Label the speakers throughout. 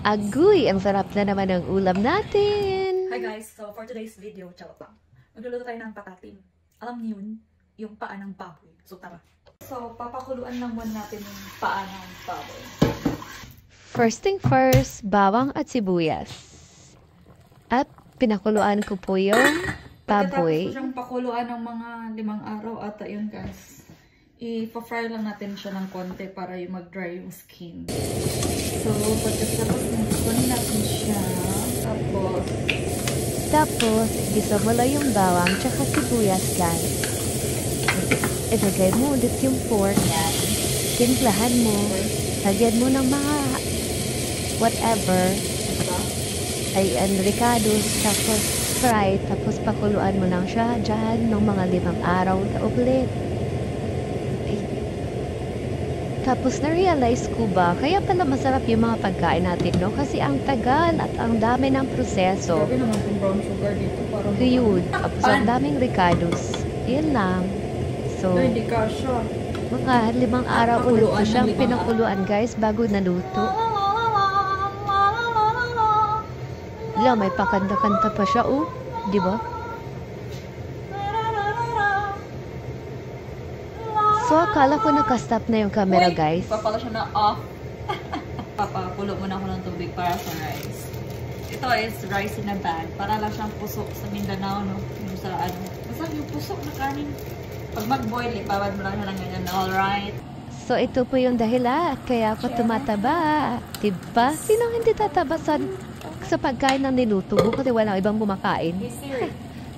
Speaker 1: Agoy, ang sarap na naman ng ulam natin.
Speaker 2: Hi guys, so for today's video, charot lang. Magluluto tayo ng patatim. Alam niyo yun? Yung paa ng baboy. So tara. So papakuluan lang muna natin yung paa ng baboy.
Speaker 1: First thing first, bawang at sibuyas. At pinakuluan ko po yung baboy.
Speaker 2: Pagkatapos ko siyang pakuluan ng mga 5 araw ata yun guys. I-fry lang natin siya ng konti para yung mag-dry yung skin. So, pagkatapos kunin natin siya.
Speaker 1: Tapos, gisa mo lang yung bawang tsaka sibuyas, guys. Ilagay mo ulit yung pork. Timplahan mo. Lagyan mo ng mga whatever. Ay, ricados. Tapos, fry. Tapos, pakuluan mo lang siya dyan ng mga 5 araw na ulit. Tapos na-realize ko ba, kaya pala masarap yung mga pagkain natin, no? Kasi ang tagal at ang dami ng proseso.
Speaker 2: Sabi naman kung brown sugar dito.
Speaker 1: Yun. Tapos ang daming ricados. Yan lang. So,
Speaker 2: hindi ka siya.
Speaker 1: mga 5 araw ulit ko siyang pinakuluan, guys, bago naluto. Wala, may pakanta-kanta pa siya, oh. Di ba? So, akala ko nakastop na yung camera, guys.
Speaker 2: Papala siya na off. Papakulo muna ako ng tubig para sa rice. Ito is rice in a bag. Para lang siyang pusok sa Mindanao, no? Yung sa ano. Masarap yung pusok na kanin. Pag mag-boil, ipawad mo lang siya ng ganyan. Alright.
Speaker 1: So, ito po yung dahilan. Kaya ako tumataba. Diba? Sino hindi tataba sa pagkain ng niluto ko? Kasi walang ibang kumakain.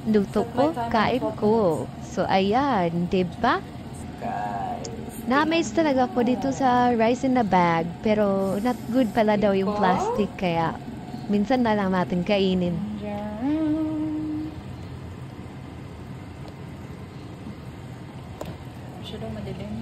Speaker 1: Luto ko, kain ko. So, ayan. Diba? Na-amaze talaga ako dito sa rice in a bag. Pero, not good pala daw yung plastic. Kaya, minsan na lang natin kainin.
Speaker 2: Masyadong madilim.